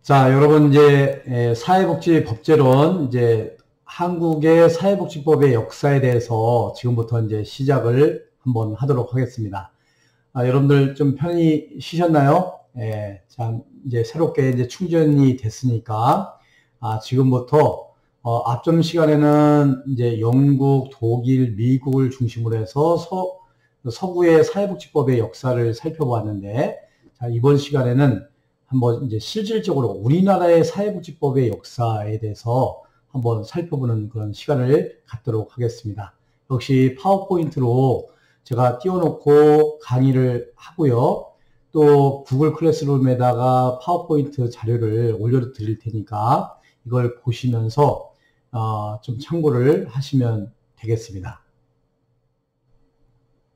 자, 여러분 이제 사회복지법제론 이제 한국의 사회복지법의 역사에 대해서 지금부터 이제 시작을 한번 하도록 하겠습니다. 여러분들 좀 편히 쉬셨나요? 자, 이제 새롭게 이제 충전이 됐으니까 지금부터 앞전 시간에는 이제 영국, 독일, 미국을 중심으로 해서 서구의 사회복지법의 역사를 살펴보았는데, 자, 이번 시간에는 한번 이제 실질적으로 우리나라의 사회복지법의 역사에 대해서 한번 살펴보는 그런 시간을 갖도록 하겠습니다. 역시 파워포인트로 제가 띄워놓고 강의를 하고요. 또 구글 클래스룸에다가 파워포인트 자료를 올려드릴 테니까 이걸 보시면서 좀 참고를 하시면 되겠습니다.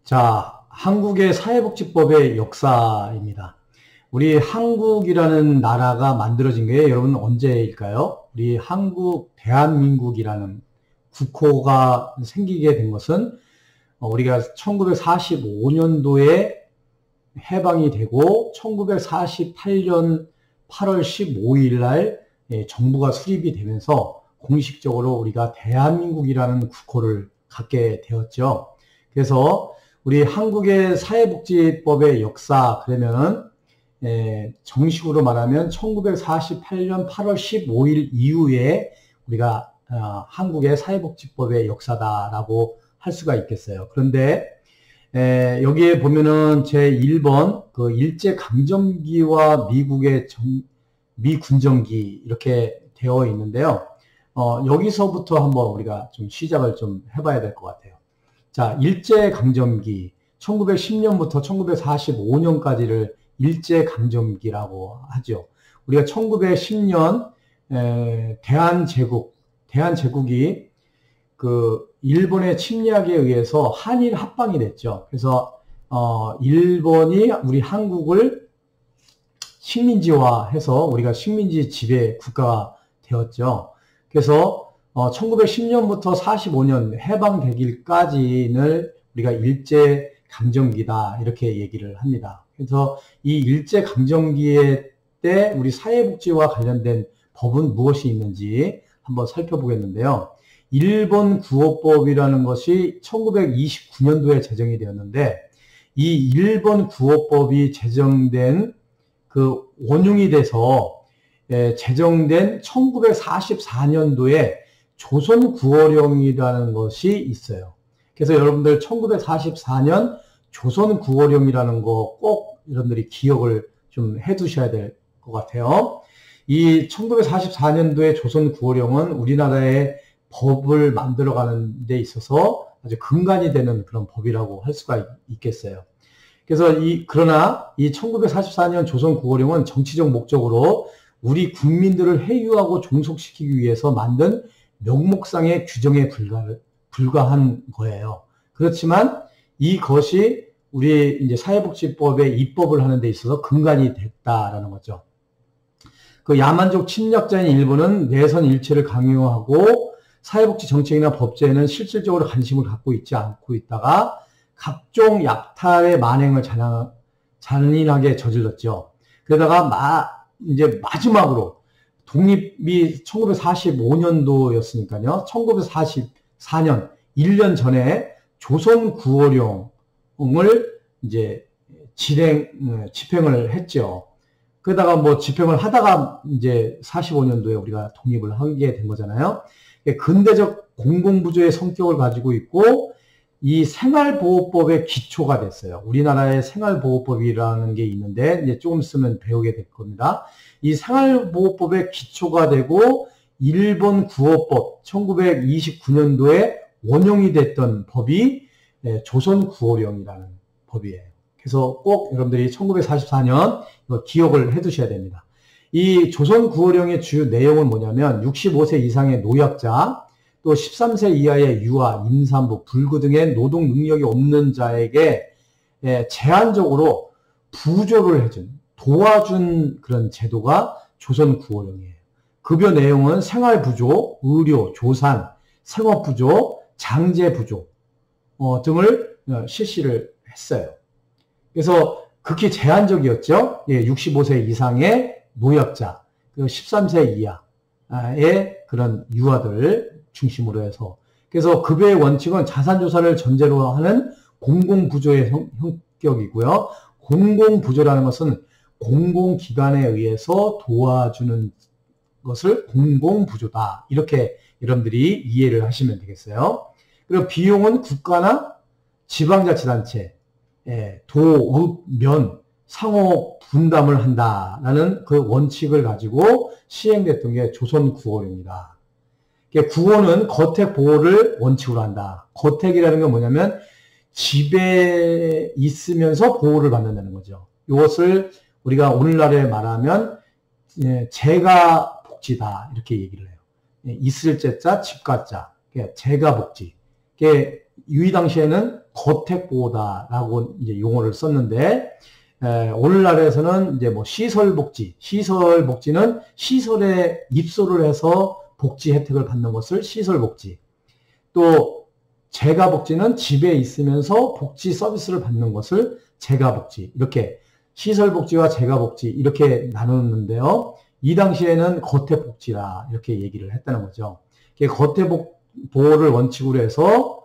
자, 한국의 사회복지법의 역사입니다. 우리 한국이라는 나라가 만들어진 게 여러분 언제일까요? 우리 대한민국이라는 국호가 생기게 된 것은 우리가 1945년도에 해방이 되고 1948년 8월 15일 날 정부가 수립이 되면서 공식적으로 우리가 대한민국이라는 국호를 갖게 되었죠. 그래서 우리 한국의 사회복지법의 역사 그러면은 정식으로 말하면 1948년 8월 15일 이후에 우리가 한국의 사회복지법의 역사다라고 할 수가 있겠어요. 그런데 여기에 보면은 제1번 그 일제강점기와 미국의 미군정기 이렇게 되어 있는데요. 여기서부터 한번 우리가 좀 시작을 좀 해봐야 될 것 같아요. 자, 일제강점기 1910년부터 1945년까지를 일제강점기라고 하죠. 우리가 1910년 대한제국이 그 일본의 침략에 의해서 한일 합방이 됐죠. 그래서 일본이 우리 한국을 식민지화해서 우리가 식민지 지배 국가가 되었죠. 그래서 1910년부터 45년 해방되기까지는 우리가 일제강점기다 이렇게 얘기를 합니다. 그래서 이 일제강점기에 때 우리 사회복지와 관련된 법은 무엇이 있는지 한번 살펴보겠는데요. 일본 구호법이라는 것이 1929년도에 제정이 되었는데 이 일본 구호법이 제정된 그 원흉이 돼서 제정된 1944년도에 조선구호령이라는 것이 있어요. 그래서 여러분들 1944년 조선구호령이라는 거 꼭 여러분들이 기억을 좀 해 두셔야 될 것 같아요. 이 1944년도의 조선구호령은 우리나라의 법을 만들어가는 데 있어서 아주 근간이 되는 그런 법이라고 할 수가 있겠어요. 그래서 그러나 이 1944년 조선구호령은 정치적 목적으로 우리 국민들을 회유하고 종속시키기 위해서 만든 명목상의 규정에 불과한 거예요. 그렇지만 이것이 우리 이제 사회복지법의 입법을 하는 데 있어서 근간이 됐다라는 거죠. 그 야만족 침략자인 일본은 내선 일체를 강요하고 사회복지 정책이나 법제에는 실질적으로 관심을 갖고 있지 않고 있다가 각종 약탈의 만행을 잔인하게 저질렀죠. 그러다가 이제 마지막으로 독립이 1945년도였으니까요. 1944년 1년 전에 조선구호령을 이제 집행을 했죠. 그러다가 뭐 집행을 하다가 이제 45년도에 우리가 독립을 하게 된 거잖아요. 근대적 공공부조의 성격을 가지고 있고 이 생활보호법의 기초가 됐어요. 우리나라의 생활보호법이라는 게 있는데 이제 조금 있으면 배우게 될 겁니다. 이 생활보호법의 기초가 되고 일본 구호법 1929년도에 원용이 됐던 법이 조선구호령이라는 법이에요. 그래서 꼭 여러분들이 1944년 이거 기억을 해 두셔야 됩니다. 이 조선구호령의 주요 내용은 뭐냐면 65세 이상의 노약자, 또 13세 이하의 유아, 임산부, 불구 등의 노동 능력이 없는 자에게 제한적으로 부조를 도와준 그런 제도가 조선구호령이에요. 급여 내용은 생활부조, 의료, 조산, 생업부조, 장제부조 등을 실시를 했어요. 그래서 극히 제한적이었죠. 65세 이상의 노약자, 그 13세 이하의 그런 유아들 중심으로 해서, 그래서 급여의 원칙은 자산조사를 전제로 하는 공공부조의 성격이고요. 공공부조라는 것은 공공기관에 의해서 도와주는 것을 공공부조다. 이렇게 여러분들이 이해를 하시면 되겠어요. 그리고 비용은 국가나 지방자치단체, 도, 읍, 면, 상호 분담을 한다라는 그 원칙을 가지고 시행됐던 게 조선 구호령입니다. 구호는 거택 보호를 원칙으로 한다. 거택이라는 건 뭐냐면 집에 있으면서 보호를 받는다는 거죠. 이것을 우리가 오늘날에 말하면 재가 복지다 이렇게 얘기를 해요. 있을 제자 집가자, 재가 복지. 이 당시에는 거택 보호다라고 이제 용어를 썼는데, 오늘날에서는 이제 뭐 시설 복지, 시설 복지는 시설에 입소를 해서 복지 혜택을 받는 것을 시설 복지. 또 재가 복지는 집에 있으면서 복지 서비스를 받는 것을 재가 복지. 이렇게 시설 복지와 재가 복지 이렇게 나누는데요. 이 당시에는 거택 복지라 이렇게 얘기를 했다는 거죠. 거택 보호를 원칙으로 해서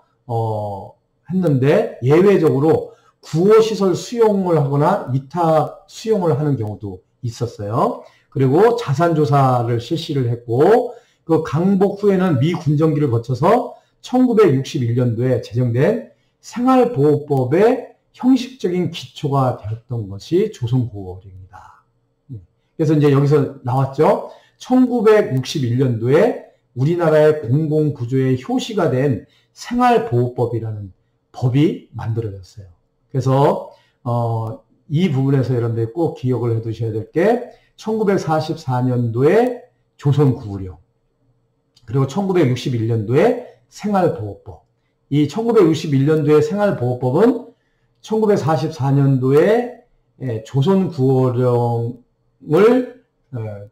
했는데 예외적으로 구호시설 수용을 하거나 위탁 수용을 하는 경우도 있었어요. 그리고 자산조사를 실시를 했고, 그 강복 후에는 미 군정기를 거쳐서 1961년도에 제정된 생활보호법의 형식적인 기초가 되었던 것이 조선구호령입니다. 그래서 이제 여기서 나왔죠. 1961년도에 우리나라의 공공구조의 효시가 된 생활보호법이라는 법이 만들어졌어요. 그래서 이 부분에서 여러분들이 꼭 기억을 해 두셔야 될 게 1944년도에 조선구호령, 그리고 1961년도에 생활보호법. 이 1961년도의 생활보호법은 1944년도에 조선구호령을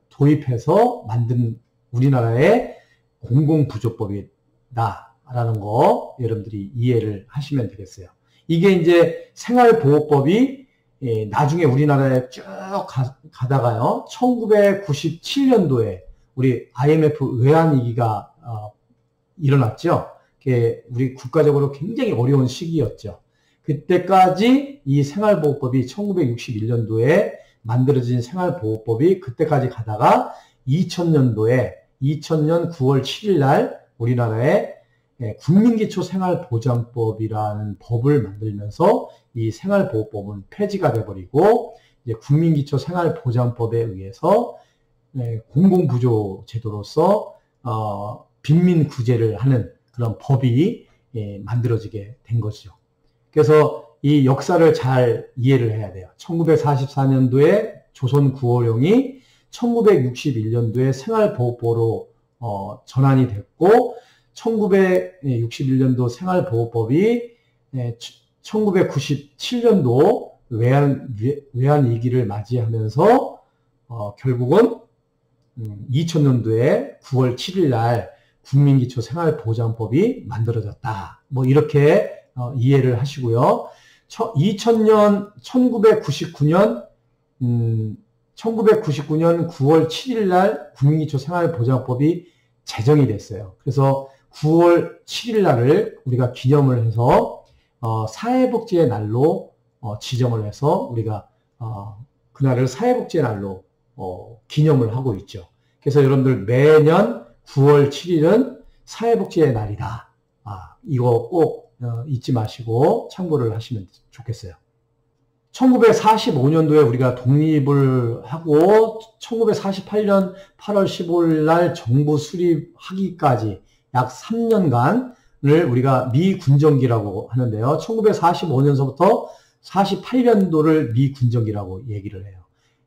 도입해서 만든 우리나라의 공공부조법이다라는 거 여러분들이 이해를 하시면 되겠어요. 이게 이제 생활보호법이 나중에 우리나라에 쭉 가다가요, 1997년도에 우리 IMF 외환위기가 일어났죠. 우리 국가적으로 굉장히 어려운 시기였죠. 그때까지 이 생활보호법이 1961년도에 만들어진 생활보호법이 그때까지 가다가 2000년 9월 7일 날 우리나라에 국민기초생활보장법이라는 법을 만들면서 이 생활보호법은 폐지가 돼버리고, 이제 국민기초생활보장법에 의해서 공공부조 제도로서 빈민구제를 하는 그런 법이 만들어지게 된 것이죠. 그래서 이 역사를 잘 이해를 해야 돼요. 1944년도에 조선구호령이 1961년도에 생활보호법으로 전환이 됐고, 1961년도 생활보호법이 1997년도 외환위기를 맞이하면서 결국은 2000년도에 9월 7일 날 국민기초생활보장법이 만들어졌다. 뭐 이렇게 이해를 하시고요. 1999년 9월 7일 날 국민기초생활보장법이 제정이 됐어요. 그래서 9월 7일 날을 우리가 기념을 해서 사회복지의 날로 지정을 해서 우리가 그날을 사회복지의 날로 기념을 하고 있죠. 그래서 여러분들 매년 9월 7일은 사회복지의 날이다. 이거 꼭 잊지 마시고 참고를 하시면 좋겠어요. 1945년도에 우리가 독립을 하고 1948년 8월 15일 날 정부 수립하기까지 약 3년간을 우리가 미군정기라고 하는데요. 1945년서부터 48년도를 미군정기라고 얘기를 해요.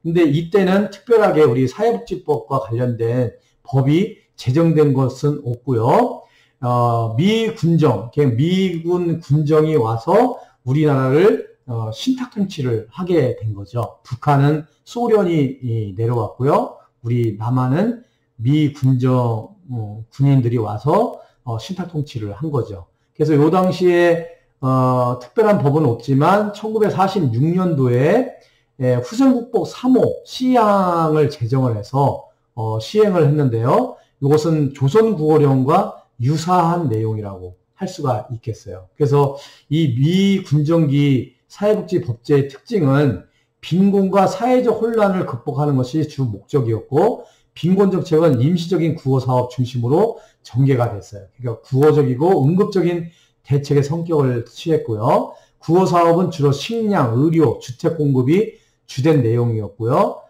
근데 이때는 특별하게 우리 사회복지법과 관련된 법이 제정된 것은 없고요. 미군정, 미군 군정이 와서 우리나라를 신탁통치를 하게 된 거죠. 북한은 소련이 내려왔고요. 우리 남한은 미군정 군인들이 와서 신탁통치를 한 거죠. 그래서 이 당시에 특별한 법은 없지만 1946년도에 후생국법 3호 C항을 제정을 해서 시행을 했는데요. 이것은 조선국어령과 유사한 내용이라고 할 수가 있겠어요. 그래서 이 미군정기 사회복지법제의 특징은 빈곤과 사회적 혼란을 극복하는 것이 주 목적이었고, 빈곤정책은 임시적인 구호사업 중심으로 전개가 됐어요. 그러니까 구호적이고 응급적인 대책의 성격을 취했고요. 구호사업은 주로 식량, 의료, 주택 공급이 주된 내용이었고요.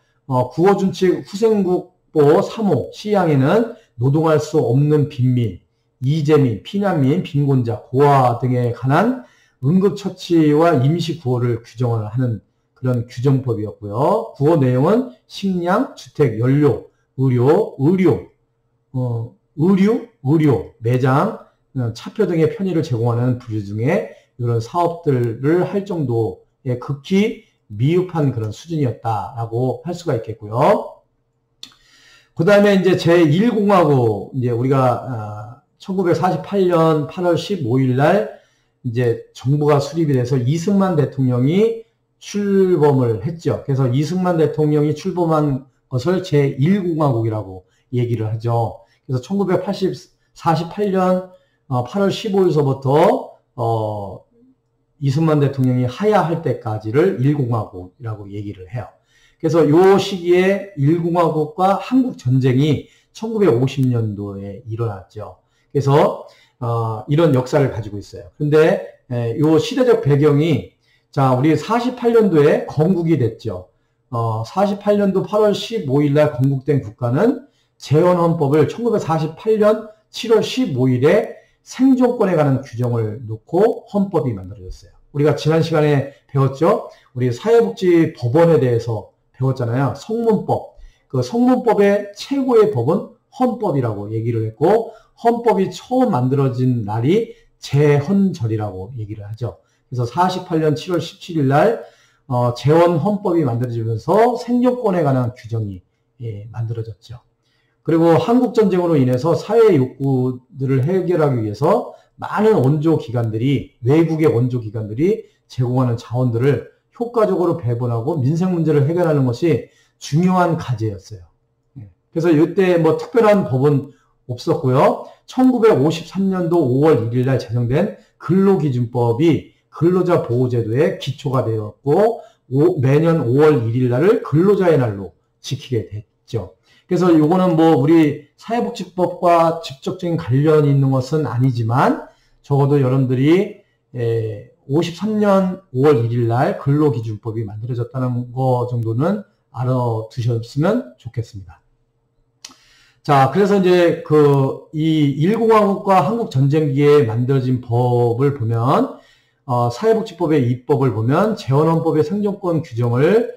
구호준칙 후생국보 3호 시향에는 노동할 수 없는 빈민, 이재민, 피난민, 빈곤자, 고아 등에 관한 응급처치와 임시구호를 규정을 하는 그런 규정법이었고요. 구호 내용은 식량, 주택, 연료, 의료, 매장, 차표 등의 편의를 제공하는 부류 등의 이런 사업들을 할 정도의 극히 미흡한 그런 수준이었다라고 할 수가 있겠고요. 그 다음에 이제 제1공화국, 이제 우리가 1948년 8월 15일 날 이제 정부가 수립이 돼서 이승만 대통령이 출범을 했죠. 그래서 이승만 대통령이 출범한 것을 제1공화국이라고 얘기를 하죠. 그래서 1948년 8월 15일서부터 이승만 대통령이 하야할 때까지를 1공화국이라고 얘기를 해요. 그래서 이 시기에 1공화국과 한국 전쟁이 1950년도에 일어났죠. 그래서 이런 역사를 가지고 있어요. 근데 이 시대적 배경이, 자, 우리 48년도에 건국이 됐죠. 48년도 8월 15일 날 건국된 국가는 재헌헌법을 1948년 7월 15일에 생존권에 관한 규정을 놓고 헌법이 만들어졌어요. 우리가 지난 시간에 배웠죠? 우리 사회복지 법원에 대해서 배웠잖아요. 성문법. 그 성문법의 최고의 법은 헌법이라고 얘기를 했고, 헌법이 처음 만들어진 날이 재헌절이라고 얘기를 하죠. 그래서 48년 7월 17일 날 재헌헌법이 만들어지면서 생존권에 관한 규정이 만들어졌죠. 그리고 한국전쟁으로 인해서 사회 욕구들을 해결하기 위해서 많은 원조기관들이, 외국의 원조기관들이 제공하는 자원들을 효과적으로 배분하고 민생 문제를 해결하는 것이 중요한 과제였어요. 그래서 이때 뭐 특별한 법은 없었고요. 1953년도 5월 1일 날 제정된 근로기준법이 근로자 보호제도의 기초가 되었고, 매년 5월 1일 날을 근로자의 날로 지키게 됐죠. 그래서 요거는 뭐 우리 사회복지법과 직접적인 관련이 있는 것은 아니지만, 적어도 여러분들이 53년 5월 1일 날 근로기준법이 만들어졌다는 거 정도는 알아두셨으면 좋겠습니다. 자, 그래서 이제 이 1공화국과 한국전쟁기에 만들어진 법을 보면, 사회복지법의 입법을 보면 재헌헌법의 생존권 규정을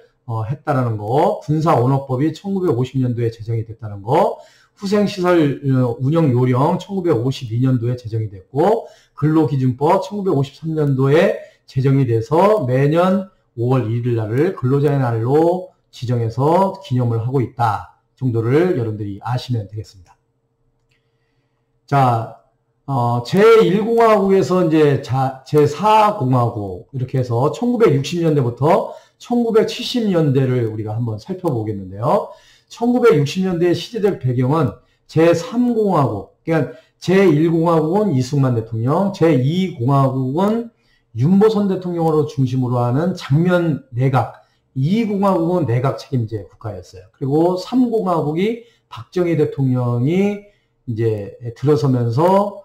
했다라는 거, 군사원어법이 1950년도에 제정이 됐다는 거, 후생시설 운영요령 1952년도에 제정이 됐고, 근로기준법 1953년도에 제정이 돼서 매년 5월 1일 날을 근로자의 날로 지정해서 기념을 하고 있다 정도를 여러분들이 아시면 되겠습니다. 자, 제1공화국에서 이제 제4공화국 이렇게 해서 1960년대부터 1970년대를 우리가 한번 살펴보겠는데요. 1960년대의 시대적 배경은 제3공화국, 그러니까 제1공화국은 이승만 대통령, 제2공화국은 윤보선 대통령으로 중심으로 하는 장면 내각, 2공화국은 내각 책임제 국가였어요. 그리고 3공화국이 박정희 대통령이 이제 들어서면서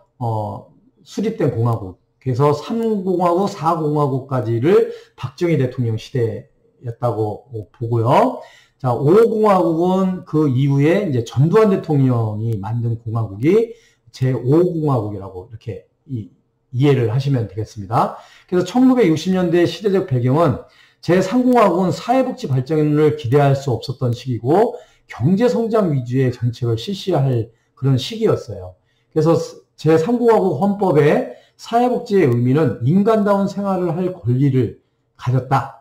수립된 공화국. 그래서 3공화국, 4공화국까지를 박정희 대통령 시대였다고 보고요. 자, 5공화국은 그 이후에 이제 전두환 대통령이 만든 공화국이 제5공화국이라고 이렇게 이해를 하시면 되겠습니다. 그래서 1960년대 시대적 배경은 제3공화국은 사회복지 발전을 기대할 수 없었던 시기고 경제성장 위주의 정책을 실시할 그런 시기였어요. 그래서 제3공화국 헌법에 사회복지의 의미는 인간다운 생활을 할 권리를 가졌다.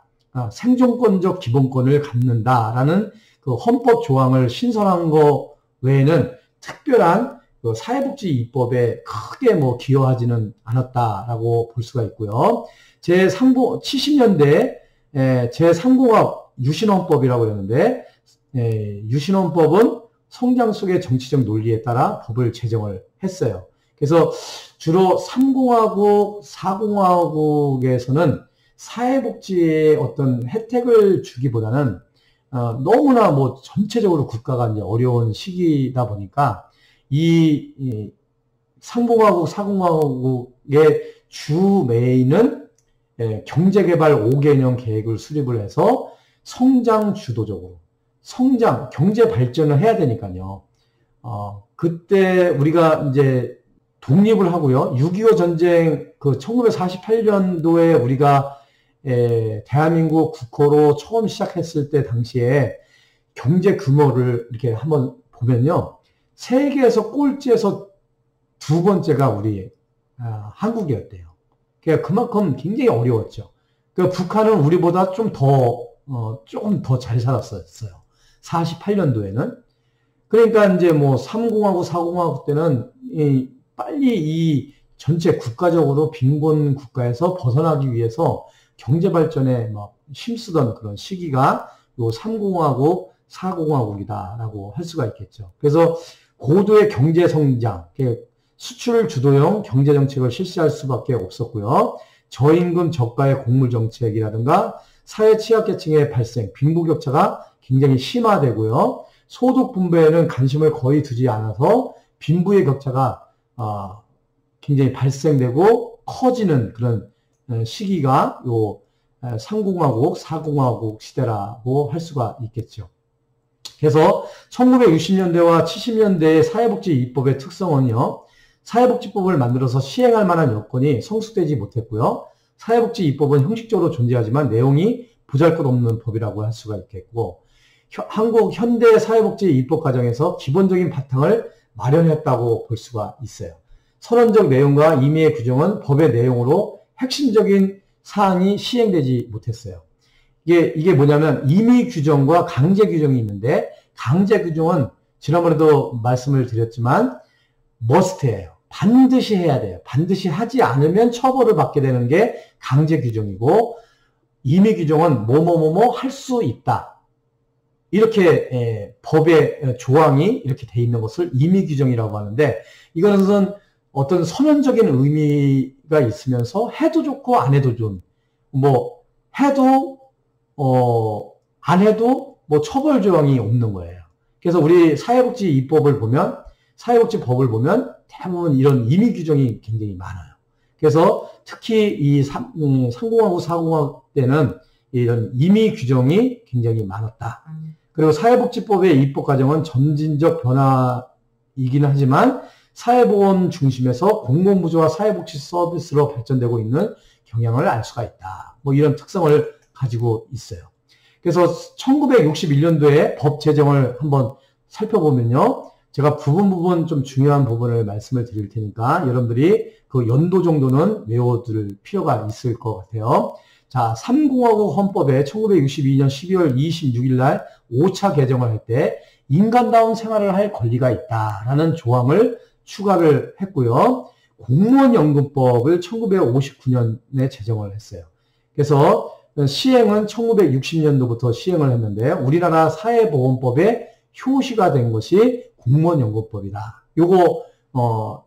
생존권적 기본권을 갖는다라는 그 헌법 조항을 신설한 것 외에는 특별한 그 사회복지 입법에 크게 뭐 기여하지는 않았다라고 볼 수가 있고요. 70년대 제3공화국 유신헌법이라고 그러는데, 유신헌법은 성장 속의 정치적 논리에 따라 법을 제정을 했어요. 그래서 주로 3공화국, 4공화국에서는 사회복지의 어떤 혜택을 주기보다는 너무나 뭐 전체적으로 국가가 이제 어려운 시기다 보니까 이 3공화국, 4공화국의 주 메인은 경제개발 5개년 계획을 수립을 해서 성장 주도적으로 경제 발전을 해야 되니까요. 그때 우리가 이제 독립을 하고요. 6.25 전쟁 그 1948년도에 우리가 대한민국 국호로 처음 시작했을 때 당시에 경제 규모를 이렇게 한번 보면요. 세계에서 꼴찌에서 두 번째가 우리 한국이었대요. 그러니까 그만큼 굉장히 어려웠죠. 그러니까 북한은 우리보다 조금 더 잘 살았었어요. 48년도에는. 그러니까 이제 뭐 3공화국, 4공화국 때는 빨리 이 전체 국가적으로 빈곤 국가에서 벗어나기 위해서 경제 발전에 막 힘쓰던 그런 시기가 요 3공화국, 4공화국이다라고 할 수가 있겠죠. 그래서 고도의 경제 성장, 수출 주도형 경제 정책을 실시할 수밖에 없었고요. 저임금 저가의 곡물 정책이라든가 사회 취약계층의 발생, 빈부격차가 굉장히 심화되고요. 소득 분배에는 관심을 거의 두지 않아서 빈부의 격차가 굉장히 발생되고 커지는 그런 시기가 요 3공화국, 4공화국 시대라고 할 수가 있겠죠. 그래서 1960년대와 70년대의 사회복지 입법의 특성은요. 사회복지법을 만들어서 시행할 만한 여건이 성숙되지 못했고요. 사회복지 입법은 형식적으로 존재하지만 내용이 보잘것없는 법이라고 할 수가 있겠고 한국 현대 사회복지 입법 과정에서 기본적인 바탕을 마련했다고 볼 수가 있어요. 선언적 내용과 임의의 규정은 법의 내용으로 핵심적인 사항이 시행되지 못했어요. 이게 뭐냐면 임의 규정과 강제 규정이 있는데 강제 규정은 지난번에도 말씀을 드렸지만 must예요. 반드시 해야 돼요. 반드시 하지 않으면 처벌을 받게 되는 게 강제 규정이고 임의 규정은 뭐뭐뭐뭐 할 수 있다. 이렇게 법의 조항이 이렇게 돼 있는 것을 임의 규정이라고 하는데 이것은 어떤 선언적인 의미가 있으면서 해도 좋고 안 해도 좋은 뭐 해도 안 해도 뭐 처벌 조항이 없는 거예요. 그래서 우리 사회복지 입법을 보면 사회복지법을 보면 대부분 이런 임의 규정이 굉장히 많아요. 그래서 특히 이 3공화국, 4공화국 때는 이런 임의 규정이 굉장히 많았다. 그리고 사회복지법의 입법 과정은 점진적 변화이기는 하지만 사회보험 중심에서 공공부조와 사회복지 서비스로 발전되고 있는 경향을 알 수가 있다. 뭐 이런 특성을 가지고 있어요. 그래서 1961년도에 법 제정을 한번 살펴보면요. 제가 부분 좀 중요한 부분을 말씀을 드릴 테니까 여러분들이 그 연도 정도는 외워둘 필요가 있을 것 같아요. 자, 3공화국 헌법에 1962년 12월 26일 날 5차 개정을 할 때 인간다운 생활을 할 권리가 있다라는 조항을 추가를 했고요. 공무원연금법을 1959년에 제정을 했어요. 그래서 시행은 1960년도부터 시행을 했는데 우리나라 사회보험법의 효시가 된 것이 공무원연금법이다. 요거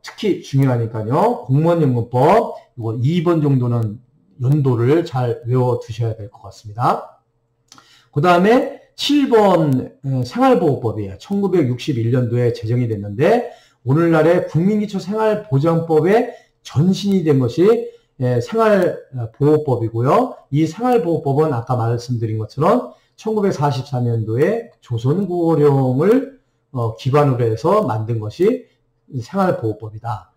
특히 중요하니까요. 공무원연금법 요거 2번 정도는 연도를 잘 외워두셔야 될 것 같습니다. 그 다음에 7번 생활보호법이에요. 1961년도에 제정이 됐는데 오늘날의 국민기초생활보장법의 전신이 된 것이 생활보호법이고요. 이 생활보호법은 아까 말씀드린 것처럼 1944년도에 조선구호령을 기반으로 해서 만든 것이 생활보호법이다.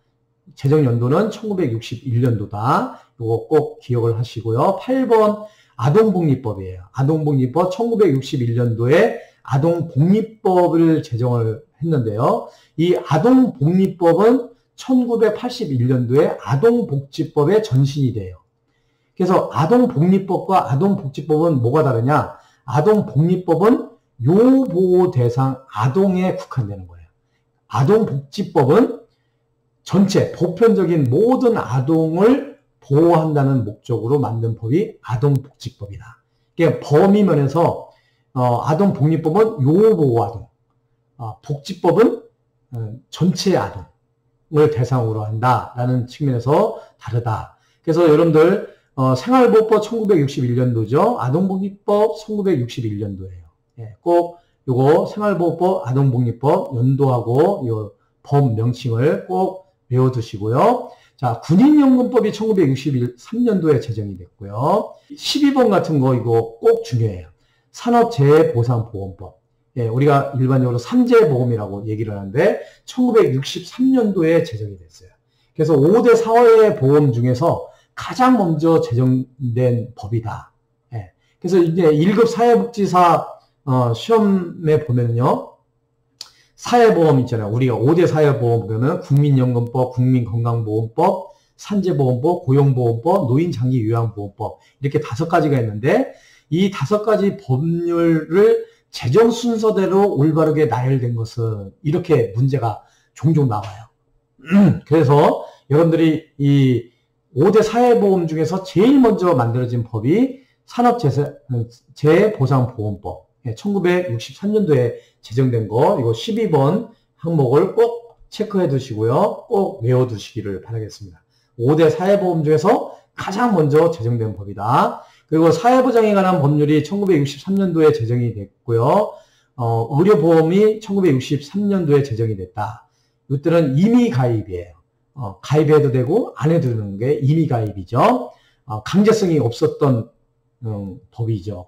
제정 연도는 1961년도다. 이거 꼭 기억을 하시고요. 8번 아동복리법이에요. 아동복리법 1961년도에 아동복리법을 제정을 했는데요. 이 아동복리법은 1981년도에 아동복지법의 전신이 돼요. 그래서 아동복리법과 아동복지법은 뭐가 다르냐? 아동복리법은 요보호 대상 아동에 국한되는 거예요. 아동복지법은 전체 보편적인 모든 아동을 보호한다는 목적으로 만든 법이 아동복지법이다. 그러니까 범위 면에서 아동복리법은 요보호 아동, 복지법은 전체 아동을 대상으로 한다라는 측면에서 다르다. 그래서 여러분들 생활보호법 1961년도죠. 아동복리법 1961년도예요. 예, 꼭 요거 생활보호법, 아동복리법 연도하고 요 법 명칭을 꼭 외워두시고요. 자, 군인연금법이 1963년도에 제정이 됐고요. 12번 같은 거 이거 꼭 중요해요. 산업재해보상보험법. 예, 우리가 일반적으로 삼재보험이라고 얘기를 하는데 1963년도에 제정이 됐어요. 그래서 5대 사회보험 중에서 가장 먼저 제정된 법이다. 예, 그래서 이제 1급 사회복지사 시험에 보면요. 사회보험 있잖아요. 우리가 5대 사회보험 보면 국민연금법, 국민건강보험법, 산재보험법, 고용보험법, 노인장기요양보험법 이렇게 5가지가 있는데 이 5가지 법률을 제정 순서대로 올바르게 나열된 것은 이렇게 문제가 종종 나와요. 그래서 여러분들이 이 5대 사회보험 중에서 제일 먼저 만들어진 법이 산업재해보상보험법 1963년도에 제정된 거 이거 12번 항목을 꼭 체크해 두시고요. 꼭 외워 두시기를 바라겠습니다. 5대 사회보험 중에서 가장 먼저 제정된 법이다. 그리고 사회보장에 관한 법률이 1963년도에 제정이 됐고요. 의료보험이 1963년도에 제정이 됐다. 이것들은 임의가입이에요. 가입해도 되고 안 해도 되는 게 임의가입이죠. 강제성이 없었던 법이죠.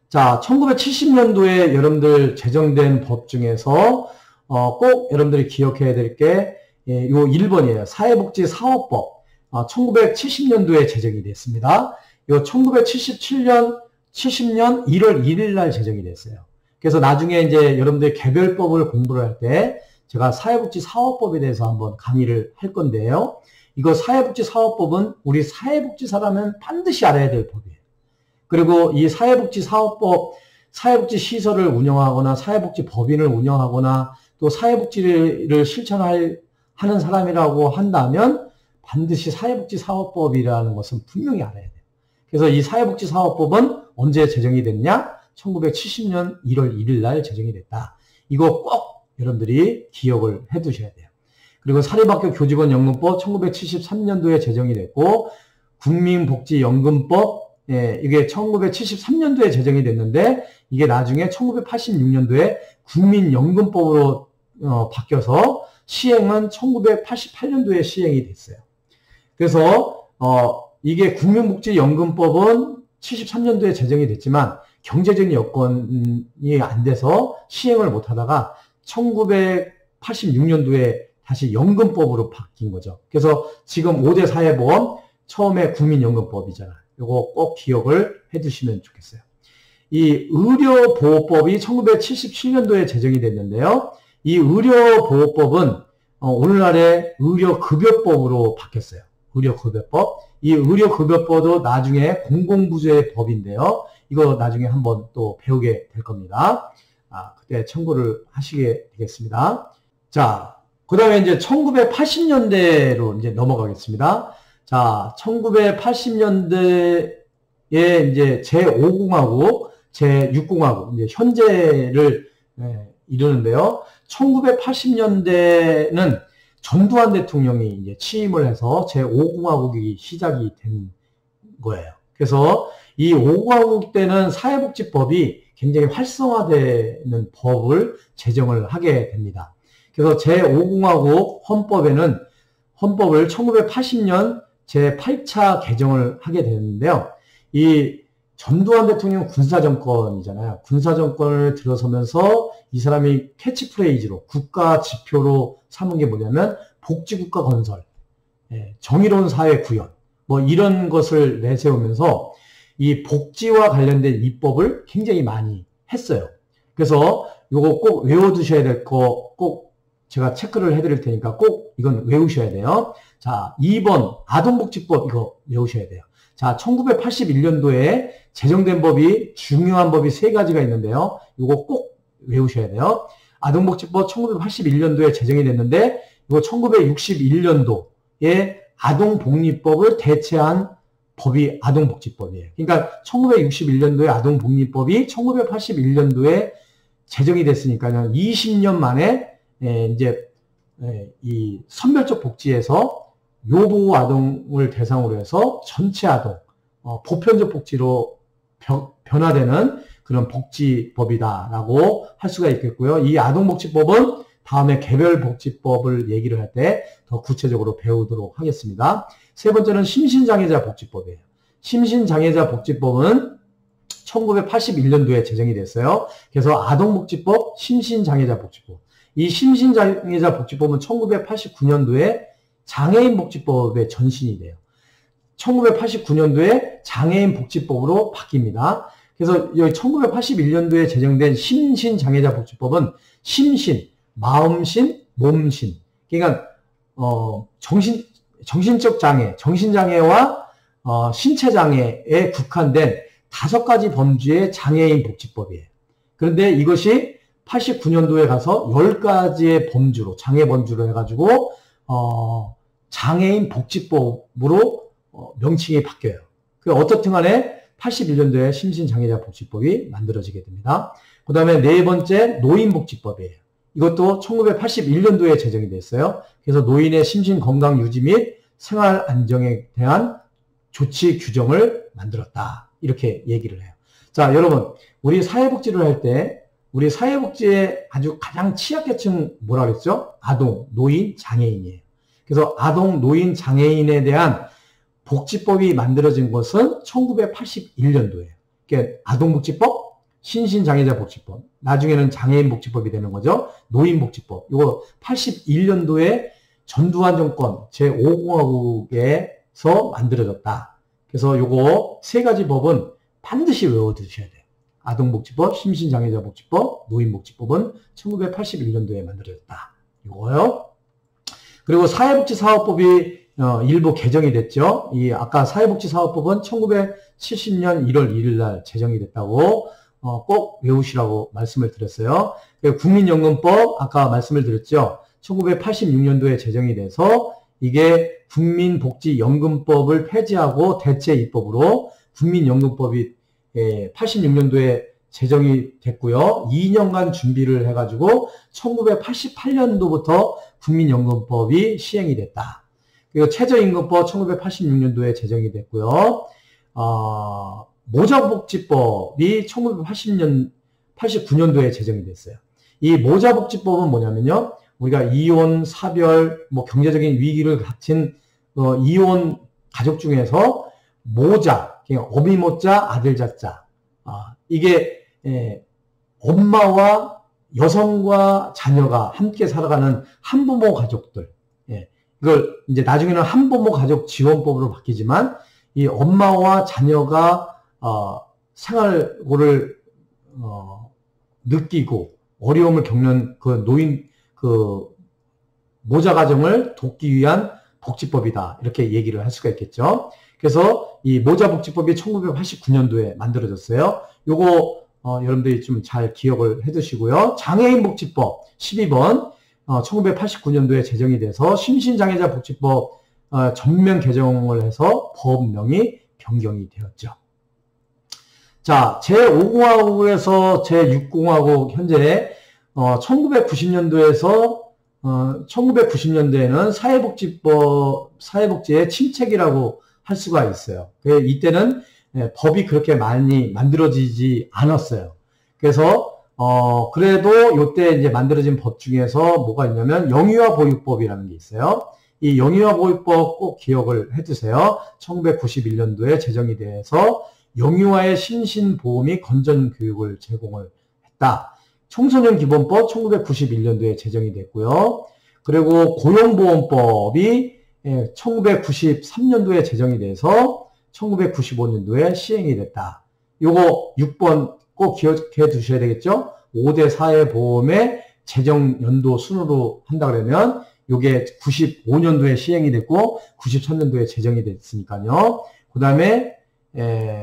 자, 1970년도에 여러분들 제정된 법 중에서 꼭 여러분들이 기억해야 될 게 요 1번이에요. 사회복지사업법. 1970년도에 제정이 됐습니다. 요 1977년 70년 1월 1일 날 제정이 됐어요. 그래서 나중에 이제 여러분들 개별법을 공부를 할 때 제가 사회복지사업법에 대해서 한번 강의를 할 건데요. 이거 사회복지사업법은 우리 사회복지사라면 반드시 알아야 될 법이에요. 그리고 이 사회복지사업법, 사회복지시설을 운영하거나 사회복지법인을 운영하거나 또 사회복지를 실천하는 사람이라고 한다면 반드시 사회복지사업법이라는 것은 분명히 알아야 돼요. 그래서 이 사회복지사업법은 언제 제정이 됐냐? 1970년 1월 1일 날 제정이 됐다. 이거 꼭 여러분들이 기억을 해 두셔야 돼요. 그리고 사립학교 교직원연금법 1973년도에 제정이 됐고 국민복지연금법 이게 1973년도에 제정이 됐는데 이게 나중에 1986년도에 국민연금법으로 바뀌어서 시행은 1988년도에 시행이 됐어요. 그래서 이게 국민복지연금법은 73년도에 제정이 됐지만 경제적인 여건이 안 돼서 시행을 못하다가 1986년도에 다시 연금법으로 바뀐 거죠. 그래서 지금 5대 사회보험 처음에 국민연금법이잖아요. 이거 꼭 기억을 해두시면 좋겠어요. 이 의료보호법이 1977년도에 제정이 됐는데요. 이 의료보호법은 오늘날의 의료급여법으로 바뀌었어요. 의료급여법. 이 의료급여법도 나중에 공공부조의 법인데요. 이거 나중에 한번 또 배우게 될 겁니다. 그때 참고를 하시게 되겠습니다. 자, 그 다음에 이제 1980년대로 이제 넘어가겠습니다. 자, 1980년대에 이제 제5공화국, 제6공화국, 이제 현재를 이루는데요. 1980년대는 전두환 대통령이 이제 취임을 해서 제5공화국이 시작이 된 거예요. 그래서 이 5공화국 때는 사회복지법이 굉장히 활성화되는 법을 제정을 하게 됩니다. 그래서 제5공화국 헌법을 1980년 제8차 개정을 하게 되는데요. 이 전두환 대통령 군사정권이잖아요. 군사정권을 들어서면서 이 사람이 캐치프레이즈로 국가 지표로 삼은 게 뭐냐면 복지국가 건설, 정의로운 사회 구현 뭐 이런 것을 내세우면서 이 복지와 관련된 입법을 굉장히 많이 했어요. 그래서 이거 꼭 외워두셔야 될 거 꼭 제가 체크를 해드릴 테니까 꼭 이건 외우셔야 돼요. 자, 2번 아동복지법 이거 외우셔야 돼요. 자, 1981년도에 제정된 법이 중요한 법이 3가지가 있는데요. 이거 꼭 외우셔야 돼요. 아동복지법 1981년도에 제정이 됐는데 이거 1961년도에 아동복리법을 대체한 법이 아동복지법이에요. 그러니까 1961년도에 아동복리법이 1981년도에 제정이 됐으니까요. 20년 만에 이제 이 선별적 복지에서 요보호 아동을 대상으로 해서 전체 아동, 보편적 복지로 변화되는 그런 복지법이다라고 할 수가 있겠고요. 이 아동복지법은 다음에 개별복지법을 얘기를 할 때 더 구체적으로 배우도록 하겠습니다. 세 번째는 심신장애자 복지법이에요. 심신장애자 복지법은 1981년도에 제정이 됐어요. 그래서 아동복지법, 심신장애자 복지법. 이 심신장애자 복지법은 1989년도에 장애인복지법의 전신이 돼요. 1989년도에 장애인복지법으로 바뀝니다. 그래서 여기 1981년도에 제정된 심신장애자 복지법은 심신, 마음신, 몸신. 그러니까 정신적 장애, 정신장애와 신체 장애에 국한된 5가지 범주의 장애인 복지법이에요. 그런데 이것이 89년도에 가서 10가지의 범주로, 장애 범주로 해가지고 장애인 복지법으로 명칭이 바뀌어요. 어떻든 간에 81년도에 심신장애자 복지법이 만들어지게 됩니다. 그 다음에 네 번째 노인복지법이에요. 이것도 1981년도에 제정이 됐어요. 그래서 노인의 심신건강 유지 및 생활 안정에 대한 조치 규정을 만들었다. 이렇게 얘기를 해요. 자, 여러분, 우리 사회복지를 할 때 우리 사회복지의 아주 가장 취약계층 뭐라 그랬죠? 아동, 노인, 장애인이에요. 그래서 아동, 노인, 장애인에 대한 복지법이 만들어진 것은 1981년도예요. 그러니까 아동복지법, 신신장애자 복지법, 나중에는 장애인복지법이 되는 거죠. 노인복지법. 이거 81년도에 전두환 정권 제5공화국에서 만들어졌다. 그래서 요거 3가지 법은 반드시 외워두셔야 돼요. 아동복지법, 심신장애자 복지법, 노인복지법은 1981년도에 만들어졌다. 이거요. 그리고 사회복지사업법이 일부 개정이 됐죠. 이 아까 사회복지사업법은 1970년 1월 1일 날 제정이 됐다고 꼭 외우시라고 말씀을 드렸어요. 국민연금법 아까 말씀을 드렸죠. 1986년도에 제정이 돼서 이게 국민복지연금법을 폐지하고 대체 입법으로 국민연금법이 86년도에 제정이 됐고요. 2년간 준비를 해가지고 1988년도부터 국민연금법이 시행이 됐다. 그리고 최저임금법 1986년도에 제정이 됐고요. 모자복지법이 1989년도에 제정이 됐어요. 이 모자복지법은 뭐냐면요. 우리가 이혼, 사별, 경제적인 위기를 닥친 이혼 가족 중에서 모자, 그러니까 어미 모자, 아들 자자. 이게 엄마와 여성과 자녀가 함께 살아가는 한부모 가족들. 이걸 이제 나중에는 한부모 가족 지원법으로 바뀌지만 이 엄마와 자녀가 생활고를 느끼고 어려움을 겪는 그 노인 모자 가정을 돕기 위한 복지법이다. 이렇게 얘기를 할 수가 있겠죠. 그래서 이 모자복지법이 1989년도에 만들어졌어요. 요거 여러분들이 좀 잘 기억을 해 두시고요. 장애인복지법 12번 1989년도에 제정이 돼서 심신장애자 복지법 전면 개정을 해서 법명이 변경이 되었죠. 자, 제5공화국에서 제6공화국 현재 1990년대에는 사회복지의 침체기라고 할 수가 있어요. 이때는 법이 그렇게 많이 만들어지지 않았어요. 그래서 그래도 요때 이제 만들어진 법 중에서 뭐가 있냐면 영유아 보육법이라는 게 있어요. 이 영유아 보육법 꼭 기억을 해두세요. 1991년도에 제정이 돼서 영유아의 심신보호 및 건전교육을 제공을 했다. 청소년 기본법 1991년도에 제정이 됐고요. 그리고 고용보험법이 1993년도에 제정이 돼서 1995년도에 시행이 됐다. 요거 6번 꼭 기억해 두셔야 되겠죠? 5대 사회보험의 제정 연도 순으로 한다 그러면 요게 95년도에 시행이 됐고 93년도에 제정이 됐으니까요. 그 다음에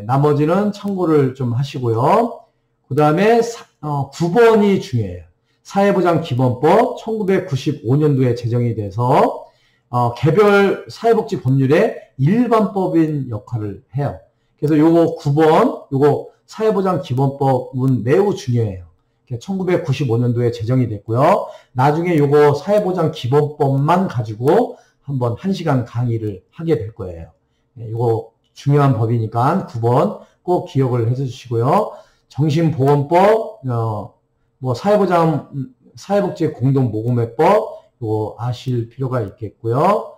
나머지는 참고를 좀 하시고요. 그 다음에 9번이 중요해요. 사회보장기본법 1995년도에 제정이 돼서 개별 사회복지 법률의 일반법인 역할을 해요. 그래서 요거 9번, 요거 사회보장기본법은 매우 중요해요. 1995년도에 제정이 됐고요. 나중에 요거 사회보장 기본법만 가지고 한번 1시간 강의를 하게 될 거예요. 요거 중요한 법이니까 9번 꼭 기억을 해주시고요. 정신보건법, 뭐 사회복지 공동모금회법 요거 아실 필요가 있겠고요.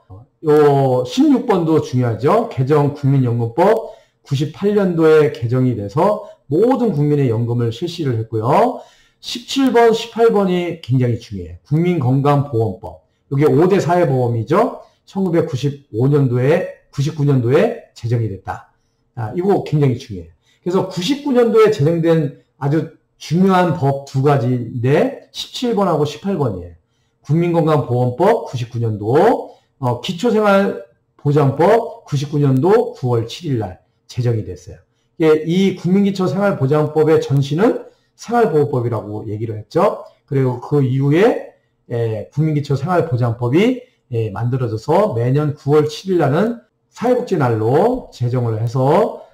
요 16번도 중요하죠. 개정 국민연금법 98년도에 개정이 돼서 모든 국민의 연금을 실시를 했고요. 17번, 18번이 굉장히 중요해요. 국민건강보험법. 이게 5대 사회보험이죠. 99년도에 제정이 됐다. 이거 굉장히 중요해요. 그래서 99년도에 제정된 아주 중요한 법 두 가지인데 17번하고 18번이에요. 국민건강보험법 99년도, 기초생활보장법 99년도 9월 7일 날 제정이 됐어요. 이 국민기초생활보장법의 전신은 생활보호법이라고 얘기를 했죠. 그리고 그 이후에 국민기초생활보장법이 만들어져서 매년 9월 7일 날은 사회복지날로 제정을 해서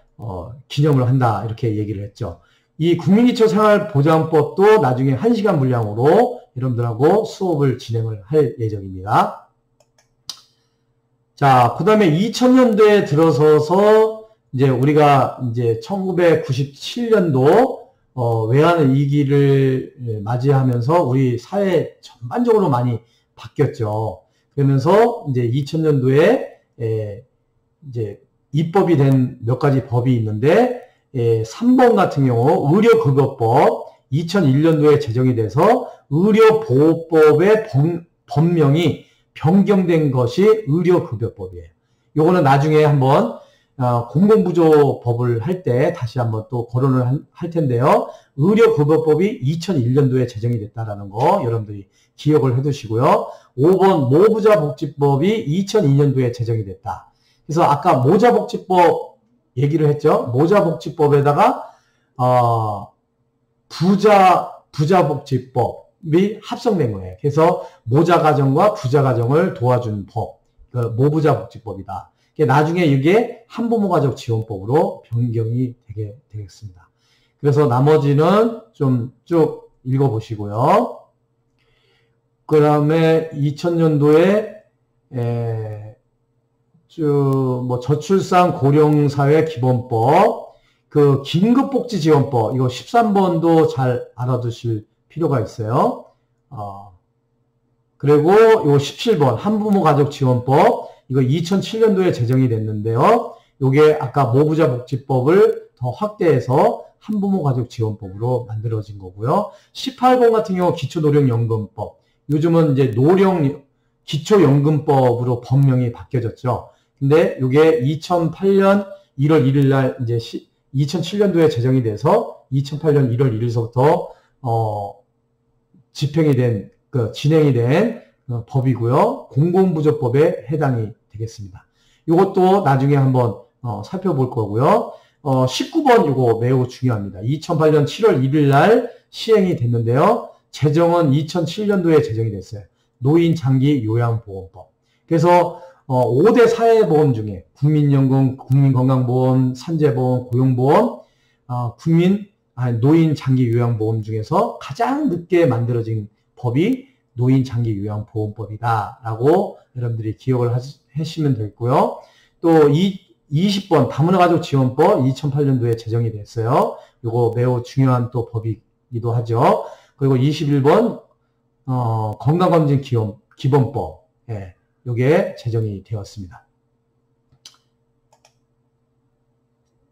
기념을 한다 이렇게 얘기를 했죠. 이 국민기초생활보장법도 나중에 1시간 분량으로 여러분들하고 수업을 진행을 할 예정입니다. 자, 그 다음에 2000년도에 들어서서 이제 우리가 이제 1997년도 외환 위기를 맞이하면서 우리 사회 전반적으로 많이 바뀌었죠. 그러면서 이제 2000년도에 이제 입법이 된 몇 가지 법이 있는데 3번 같은 경우 의료급여법 2001년도에 제정이 돼서 의료보호법의 법명이 변경된 것이 의료급여법이에요. 요거는 나중에 한번 공공부조법을 할 때 다시 한번 또 거론을 할 텐데요. 의료급여법이 2001년도에 제정이 됐다라는 거 여러분들이 기억을 해두시고요. 5번 모부자복지법이 2002년도에 제정이 됐다. 그래서 아까 모자복지법 얘기를 했죠. 모자복지법에다가 부자복지법이 합성된 거예요. 그래서 모자가정과 부자가정을 도와준 법, 그 모부자복지법이다. 나중에 이게 한부모가족 지원법으로 변경이 되겠습니다. 그래서 나머지는 좀 쭉 읽어보시고요. 그 다음에 2000년도에 뭐 저출산 고령사회 기본법, 그 긴급복지지원법, 이거 13번도 잘 알아두실 필요가 있어요. 그리고 요 17번 한부모가족지원법, 이거 2007년도에 제정이 됐는데요. 요게 아까 모부자복지법을 더 확대해서 한부모가족지원법으로 만들어진 거고요. 18번 같은 경우 기초노령연금법, 요즘은 이제 기초연금법으로 법명이 바뀌어졌죠. 근데 이게 2008년 1월 1일 날 이제 2007년도에 제정이 돼서 2008년 1월 1일서부터 진행이 된 법이고요. 공공부조법에 해당이 되겠습니다. 이것도 나중에 한번 살펴볼 거고요. 19번 이거 매우 중요합니다. 2008년 7월 1일 날 시행이 됐는데요. 제정은 2007년도에 제정이 됐어요. 노인장기요양보험법. 그래서 5대 사회보험 중에 국민연금, 국민건강보험, 산재보험, 고용보험, 노인장기요양보험 중에서 가장 늦게 만들어진 법이 노인장기요양보험법이다라고 여러분들이 기억을 하시면 되겠고요. 또 20번 다문화가족지원법 2008년도에 제정이 됐어요. 이거 매우 중요한 또 법이기도 하죠. 그리고 21번 건강검진 기본법, 이게 제정이 되었습니다.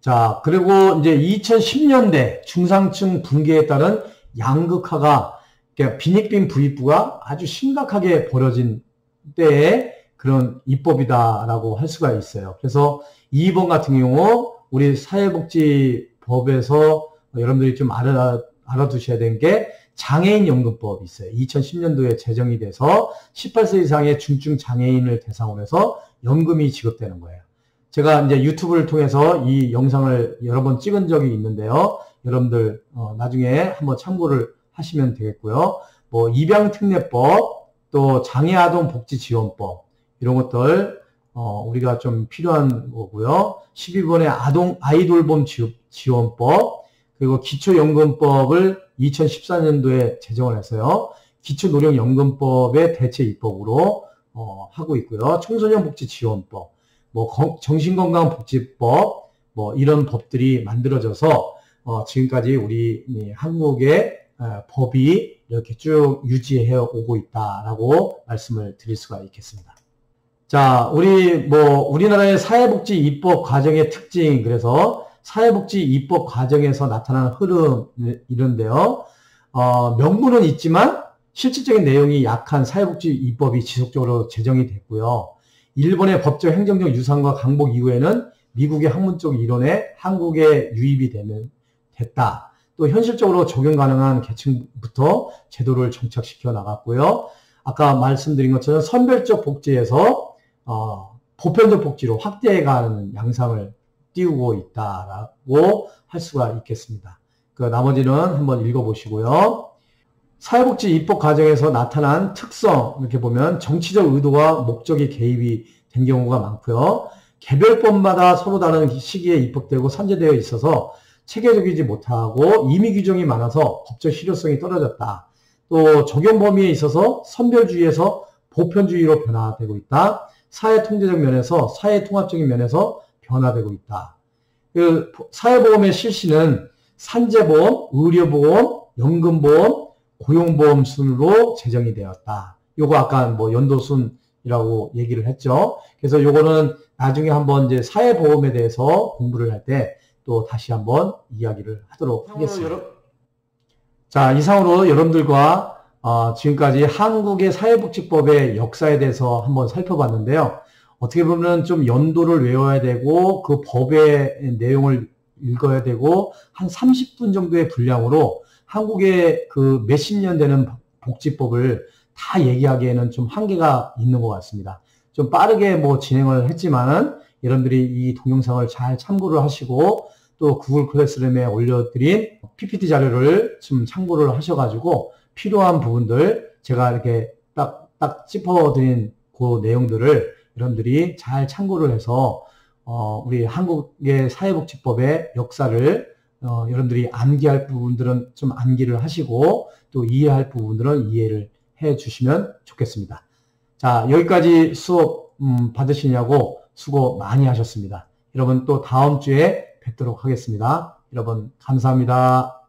자, 그리고 이제 2010년대 중상층 붕괴에 따른 양극화가, 그러니까 빈익빈 부익부가 아주 심각하게 벌어진 때에 그런 입법이다라고 할 수가 있어요. 그래서 2번 같은 경우 우리 사회복지법에서 여러분들이 좀 알아두셔야 되는 게 장애인연금법이 있어요. 2010년도에 제정이 돼서 18세 이상의 중증 장애인을 대상으로 해서 연금이 지급되는 거예요. 제가 이제 유튜브를 통해서 이 영상을 여러 번 찍은 적이 있는데요. 여러분들 나중에 한번 참고를 하시면 되겠고요. 뭐 입양특례법, 또 장애아동복지지원법 이런 것들 우리가 좀 필요한 거고요. 12번의 아이돌봄 지원법, 그리고 기초연금법을 2014년도에 제정을 했어요. 기초노령연금법의 대체 입법으로 하고 있고요. 청소년복지지원법, 뭐 정신건강복지법, 뭐 이런 법들이 만들어져서 지금까지 우리 한국의 법이 이렇게 쭉 유지해 오고 있다라고 말씀을 드릴 수가 있겠습니다. 자, 우리나라의 사회복지 입법 과정의 특징, 그래서 사회복지 입법 과정에서 나타나는 흐름, 이런데요. 명분은 있지만 실질적인 내용이 약한 사회복지 입법이 지속적으로 제정이 됐고요. 일본의 법적 행정적 유산과 강복 이후에는 미국의 학문적 이론에 한국에 유입이 됐다. 또 현실적으로 적용 가능한 계층부터 제도를 정착시켜 나갔고요. 아까 말씀드린 것처럼 선별적 복지에서 보편적 복지로 확대해가는 양상을 띄우고 있다라고 할 수가 있겠습니다. 그 나머지는 한번 읽어보시고요. 사회복지 입법 과정에서 나타난 특성, 이렇게 보면 정치적 의도와 목적이 개입이 된 경우가 많고요. 개별법마다 서로 다른 시기에 입법되고 산재되어 있어서 체계적이지 못하고 임의 규정이 많아서 법적 실효성이 떨어졌다. 또 적용 범위에 있어서 선별주의에서 보편주의로 변화되고 있다. 사회 통제적 면에서 사회 통합적인 면에서 변화되고 있다. 그 사회보험의 실시는 산재보험, 의료보험, 연금보험, 고용보험 순으로 제정이 되었다. 요거 아까 뭐 연도순이라고 얘기를 했죠. 그래서 요거는 나중에 한번 이제 사회보험에 대해서 공부를 할 때 또 다시 한번 이야기를 하도록 하겠습니다. 자, 이상으로 여러분들과 지금까지 한국의 사회복지법의 역사에 대해서 한번 살펴봤는데요. 어떻게 보면 좀 연도를 외워야 되고 그 법의 내용을 읽어야 되고 한 30분 정도의 분량으로 한국의 그 몇십 년 되는 복지법을 다 얘기하기에는 좀 한계가 있는 것 같습니다. 좀 빠르게 뭐 진행을 했지만은 여러분들이 이 동영상을 잘 참고를 하시고 또 구글 클래스룸에 올려드린 PPT 자료를 좀 참고를 하셔가지고 필요한 부분들 제가 이렇게 딱 짚어드린 그 내용들을 여러분들이 잘 참고를 해서 우리 한국의 사회복지법의 역사를 여러분들이 암기할 부분들은 좀 암기를 하시고 또 이해할 부분들은 이해를 해 주시면 좋겠습니다. 자, 여기까지 수업 받으시냐고 수고 많이 하셨습니다. 여러분 또 다음 주에 뵙도록 하겠습니다. 여러분 감사합니다.